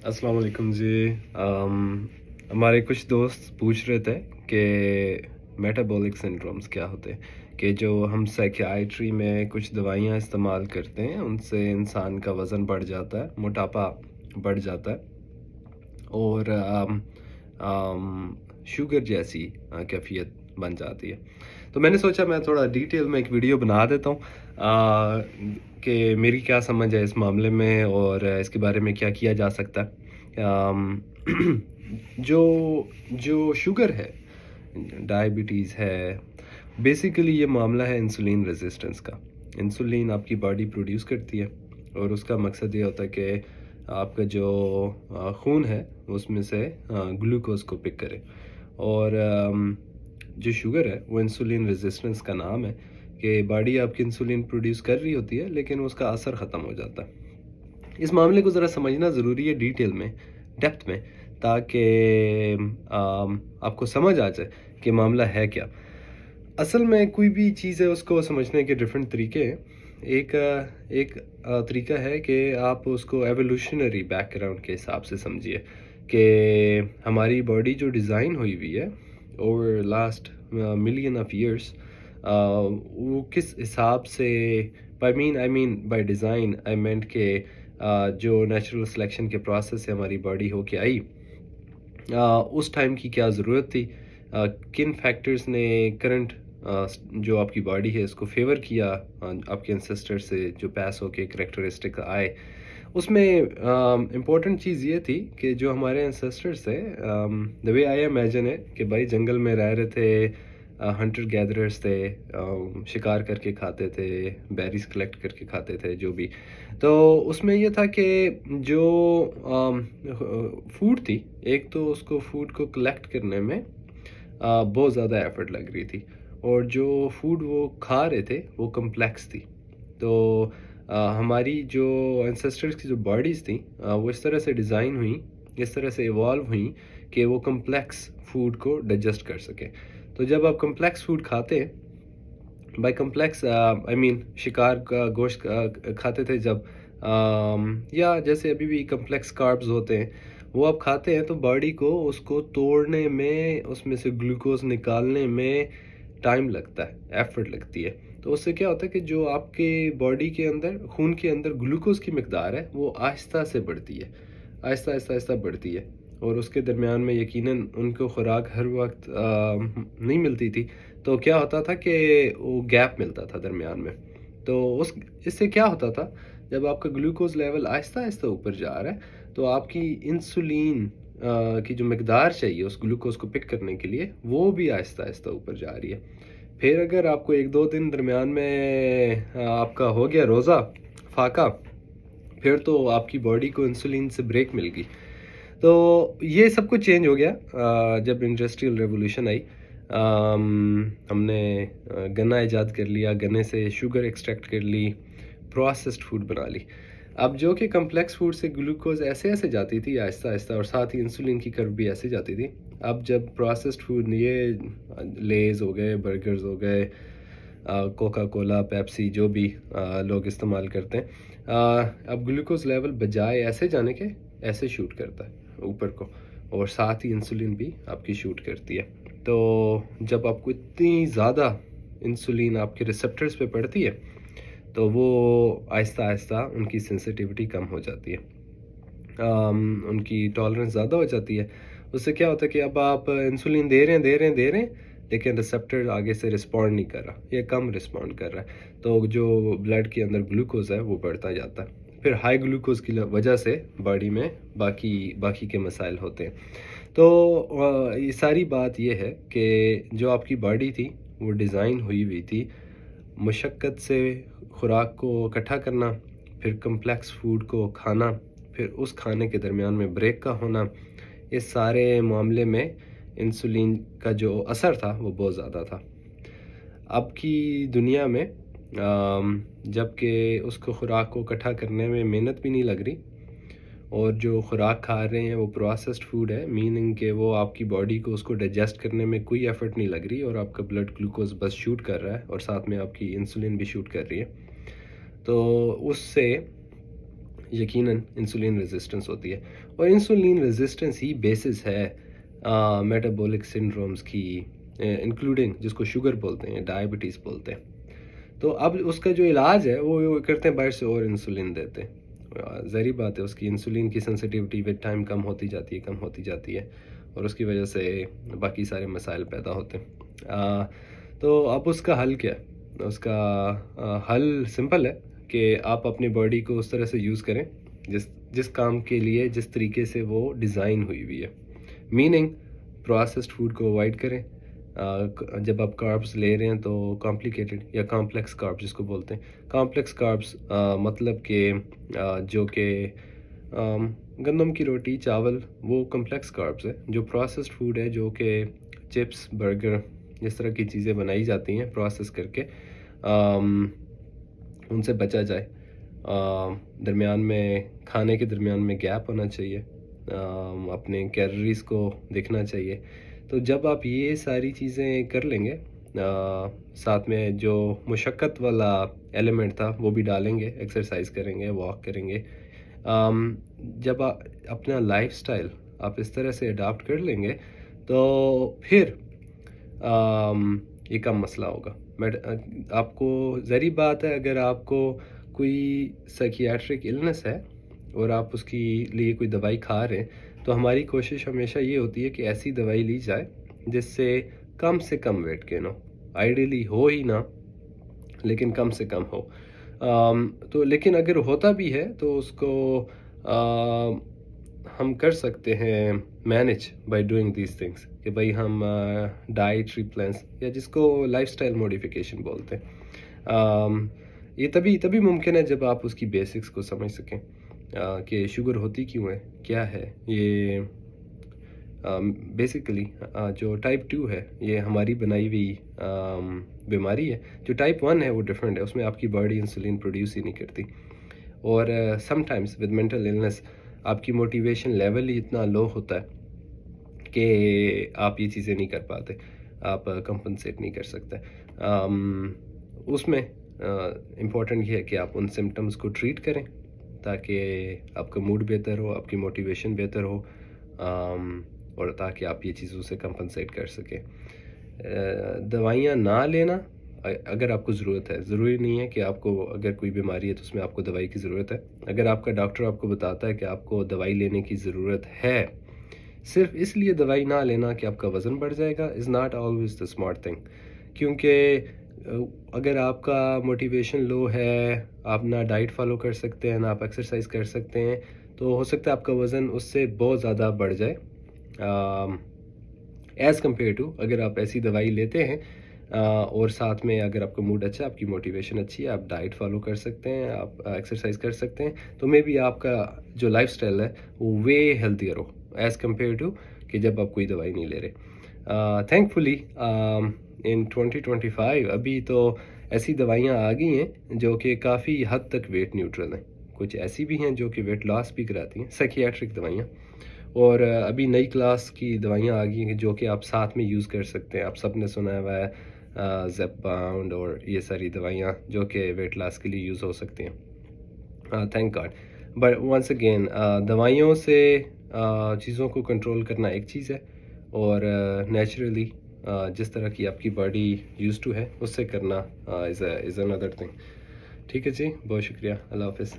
अस्सलाम वालेकुम जी। हमारे कुछ दोस्त पूछ रहे थे कि मेटाबॉलिक सिंड्रोम्स क्या होते हैं, कि जो हम साइकियाट्री में कुछ दवाइयाँ इस्तेमाल करते हैं उनसे इंसान का वज़न बढ़ जाता है, मोटापा बढ़ जाता है और शुगर जैसी कैफ़ियत बन जाती है। तो मैंने सोचा मैं थोड़ा डिटेल में एक वीडियो बना देता हूँ कि मेरी क्या समझ है इस मामले में और इसके बारे में क्या किया जा सकता है। जो जो शुगर है, डायबिटीज़ है, बेसिकली ये मामला है इंसुलिन रेजिस्टेंस का। इंसुलिन आपकी बॉडी प्रोड्यूस करती है और उसका मकसद ये होता है कि आपका जो खून है उसमें से ग्लूकोज को पिक करे और जो शुगर है वो इंसुलिन रेजिस्टेंस का नाम है कि बॉडी आपकी इंसुलिन प्रोड्यूस कर रही होती है लेकिन उसका असर ख़त्म हो जाता है। इस मामले को ज़रा समझना ज़रूरी है डिटेल में, डेप्थ में, ताकि आपको समझ आ जाए कि मामला है क्या। असल में कोई भी चीज़ है उसको समझने के डिफरेंट तरीके हैं। एक तरीका है कि आप उसको एवोल्यूशनरी बैकग्राउंड के हिसाब से समझिए कि हमारी बॉडी जो डिज़ाइन हुई हुई है over last million of years, वो किस हिसाब से, I mean by design I meant के जो नेचुरल सिलेक्शन के प्रोसेस से हमारी बॉडी होके आई, उस टाइम की क्या ज़रूरत थी, किन फैक्टर्स ने करंट जो आपकी बॉडी है इसको फेवर किया, आपके एंसेस्टर से जो पास होके करैक्टरिस्टिक आए। उसमें इम्पोर्टेंट चीज़ ये थी कि जो हमारे एंसेस्टर्स थे, द वे आई इमेजिन है कि भाई जंगल में रह रहे थे, हंटर गैदरर्स थे, शिकार करके खाते थे, बेरीज कलेक्ट करके खाते थे जो भी। तो उसमें ये था कि जो फूड थी, एक तो उसको फूड को कलेक्ट करने में बहुत ज़्यादा एफर्ट लग रही थी और जो फूड वो खा रहे थे वो कम्प्लेक्स थी। तो हमारी जो एंसेस्टर्स की जो बॉडीज़ थी, वो इस तरह से डिज़ाइन हुई, इस तरह से इवॉल्व हुई कि वो कम्प्लेक्स फूड को डाइजेस्ट कर सकें। तो जब आप कम्प्लेक्स फूड खाते हैं, बाय कम्प्लेक्स आई मीन शिकार का गोश्त खाते थे जब, या जैसे अभी भी कम्प्लेक्स कार्ब्स होते हैं वो आप खाते हैं, तो बॉडी को उसको तोड़ने में, उसमें से ग्लूकोज निकालने में टाइम लगता है, एफर्ट लगती है। तो उससे क्या होता है कि जो आपके बॉडी के अंदर, खून के अंदर ग्लूकोज की मिकदार है वो आहिस्ता से बढ़ती है, आहिस्ता आहिस्ता आहिस्ता बढ़ती है। और उसके दरमियान में यकीनन उनको खुराक हर वक्त नहीं मिलती थी, तो क्या होता था कि वो गैप मिलता था दरमियान में। तो उस इससे क्या होता था, जब आपका ग्लूकोज लेवल आहिस्ता आहिस्ता ऊपर जा रहा है तो आपकी इंसुलिन की जो मकदार चाहिए उस ग्लूकोज को पिक करने के लिए वो भी आहिस्ता आहिस्ता ऊपर जा रही है। फिर अगर आपको एक दो दिन दरमियान में आपका हो गया रोज़ा फाका, फिर तो आपकी बॉडी को इंसुलिन से ब्रेक मिल गई। तो ये सब कुछ चेंज हो गया जब इंडस्ट्रियल रेवोल्यूशन आई। हमने गन्ना इजाद कर लिया, गन्ने से शुगर एक्सट्रैक्ट कर ली, प्रोसेस्ड फूड बना ली। अब जो कि कम्प्लेक्स फूड से ग्लूकोज ऐसे ऐसे जाती थी आहिस्ता आहिस्ता, और साथ ही इंसुलिन की कर्व भी ऐसे जाती थी। अब जब प्रोसेस्ड फूड, ये लेज़ हो गए, बर्गर्स हो गए, कोका कोला, पेप्सी, जो भी लोग इस्तेमाल करते हैं, अब ग्लूकोज लेवल बजाय ऐसे जाने के ऐसे शूट करता है ऊपर को, और साथ ही इंसुलिन भी आपकी शूट करती है। तो जब आपको इतनी ज़्यादा इंसुलिन आपके रिसेप्टर्स पे पड़ती है तो वो आहिस्ता आहिस्ता उनकी सेंसिटिविटी कम हो जाती है, उनकी टॉलरेंस ज़्यादा हो जाती है। उससे क्या होता है कि अब आप इंसुलिन दे रहे हैं लेकिन रिसेप्टर आगे से रिस्पॉन्ड नहीं कर रहा, या कम रिस्पॉन्ड कर रहा है, तो जो ब्लड के अंदर ग्लूकोज है वो बढ़ता जाता है। फिर हाई ग्लूकोज की वजह से बॉडी में बाकी बाकी के मसाइल होते हैं। तो ये सारी बात ये है कि जो आपकी बॉडी थी वो डिज़ाइन हुई हुई थी मशक्क़त से खुराक को इकट्ठा करना, फिर कम्प्लेक्स फूड को खाना, फिर उस खाने के दरमियान में ब्रेक का होना। इस सारे मामले में इंसुलिन का जो असर था वो बहुत ज़्यादा था। अब की दुनिया में जबकि उसको खुराक को इकट्ठा करने में मेहनत भी नहीं लग रही, और जो खुराक खा रहे हैं वो प्रोसेस्ड फूड है, मीनिंग कि वो आपकी बॉडी को उसको डाइजेस्ट करने में कोई एफर्ट नहीं लग रही, और आपका ब्लड ग्लूकोज बस शूट कर रहा है और साथ में आपकी इंसुलिन भी शूट कर रही है। तो उससे یقیناً انسولین ریزسٹنس ہوتی ہے، اور انسولین ریزسٹنس ہی بیسس ہے میٹابولک سنڈرومز کی، انکلوڈنگ جس کو شوگر بولتے ہیں، ڈائبٹیز بولتے ہیں۔ تو اب اس کا جو علاج ہے وہ کرتے ہیں باہر سے اور انسولین دیتے ہیں، ظاہری بات ہے اس کی انسولین کی سینسٹیوٹی ود ٹائم کم ہوتی جاتی ہے اور اس کی وجہ سے باقی سارے مسائل پیدا ہوتے ہیں۔ تو اب اس کا حل کیا ہے؟ اس کا حل سمپل ہے کہ آپ اپنی باڈی کو اس طرح سے یوز کریں جس کام کے لیے جس طریقے سے وہ ڈیزائن ہوئی ہے، میننگ پروسیسڈ فوڈ کو اوائڈ کریں۔ جب آپ کاربس لے رہے ہیں تو کمپلیکیٹڈ یا کمپلیکس کاربس جس کو بولتے ہیں، کمپلیکس کاربس مطلب کہ جو کہ گندم کی روٹی، چاول، وہ کمپلیکس کاربس ہے۔ جو پروسیسڈ فوڈ ہے، جو کہ چپس، برگر، اس طرح کی چیزیں بنائی جاتی ہیں پروسیس کر کے، ان سے بچا جائے۔ درمیان میں کھانے کے درمیان میں گیپ ہونا چاہیے، اپنے کیلوریز کو دیکھنا چاہیے۔ تو جب آپ یہ ساری چیزیں کر لیں گے، ساتھ میں جو مشقت والا ایلیمنٹ تھا وہ بھی ڈالیں گے، ایکسرسائز کریں گے، واک کریں گے، جب آپ اپنا لائف سٹائل آپ اس طرح سے اڈاپٹ کر لیں گے تو پھر یہ کم مسئلہ ہوگا۔ بٹ آپ کو ظاہری بات ہے، اگر آپ کو کوئی سائکیاٹرک النس ہے اور آپ اس کی لیے کوئی دوائی کھا رہے ہیں، تو ہماری کوشش ہمیشہ یہ ہوتی ہے کہ ایسی دوائی لی جائے جس سے کم ویٹ گین ہو، آئیڈیلی ہو ہی نہ، لیکن کم سے کم ہو۔ تو لیکن اگر ہوتا بھی ہے تو اس کو ہم کر سکتے ہیں manage by doing these things, کہ بھائی ہم ڈائٹری پلانس یا جس کو لائف سٹائل موڈیفیکیشن بولتے ہیں، یہ تبھی ممکن ہے جب آپ اس کی بیسکس کو سمجھ سکیں کہ شوگر ہوتی کیوں ہے، کیا ہے یہ۔ بیسیکلی جو ٹائپ 2 ہے یہ ہماری بنائی ہوئی بیماری ہے، جو ٹائپ 1 ہے وہ ڈیفرنٹ ہے، اس میں آپ کی باڈی انسولین پروڈیوس ہی نہیں کرتی، اور some times with mental illness آپ کی موٹیویشن لیول ہی اتنا لو ہوتا ہے کہ آپ یہ چیزیں نہیں کر پاتے، آپ کمپنسیٹ نہیں کر سکتے۔ اس میں امپورٹنٹ یہ ہے کہ آپ ان سمٹمز کو ٹریٹ کریں تاکہ آپ کا موڈ بہتر ہو، آپ کی موٹیویشن بہتر ہو، اور تاکہ آپ یہ چیزوں سے کمپنسیٹ کر سکیں۔ دوائیاں نہ لینا اگر آپ کو ضرورت ہے، ضروری نہیں ہے کہ آپ کو اگر کوئی بیماری ہے تو اس میں آپ کو دوائی کی ضرورت ہے۔ اگر آپ کا ڈاکٹر آپ کو بتاتا ہے کہ آپ کو دوائی لینے کی ضرورت ہے، صرف اس لیے دوائی نہ لینا کہ آپ کا وزن بڑھ جائے گا is not always the smart thing, کیونکہ اگر آپ کا موٹیویشن لو ہے، آپ نہ ڈائٹ فالو کر سکتے ہیں، نہ آپ ایکسرسائز کر سکتے ہیں، تو ہو سکتا ہے آپ کا وزن اس سے بہت زیادہ بڑھ جائے ایز کمپیئر ٹو اگر آپ ایسی دوائی لیتے ہیں اور ساتھ میں اگر آپ کا موڈ اچھا ہے، آپ کی موٹیویشن اچھی ہے، آپ ڈائٹ فالو کر سکتے ہیں، آپ ایکسرسائز کر سکتے ہیں، تو مے بی آپ کا جو لائف سٹائل ہے وہ وے ہیلتھیئر ہو ایز کمپیئر ٹو کہ جب آپ کوئی دوائی نہیں لے رہے۔ تھینک فلی ان 2025 ابھی تو ایسی دوائیاں آ گئی ہیں جو کہ کافی حد تک ویٹ نیوٹرل ہیں، کچھ ایسی بھی ہیں جو کہ ویٹ لاس بھی کراتی ہیں، سائکیاٹرک دوائیاں، اور ابھی نئی کلاس کی دوائیاں آ گئی ہیں جو کہ آپ ساتھ میں یوز کر سکتے ہیں۔ آپ سب نے سنا ہوا ہے زیپ باؤنڈ اور یہ ساری دوائیاں جو کہ ویٹ لاس کے لیے یوز ہو سکتی ہیں، thank God. But once again دوائیوں سے چیزوں کو کنٹرول کرنا ایک چیز ہے، اور نیچرلی جس طرح کی آپ کی باڈی یوز ٹو ہے اس سے کرنا از اندر تھنگ۔ ٹھیک ہے جی، بہت شکریہ، اللہ حافظ۔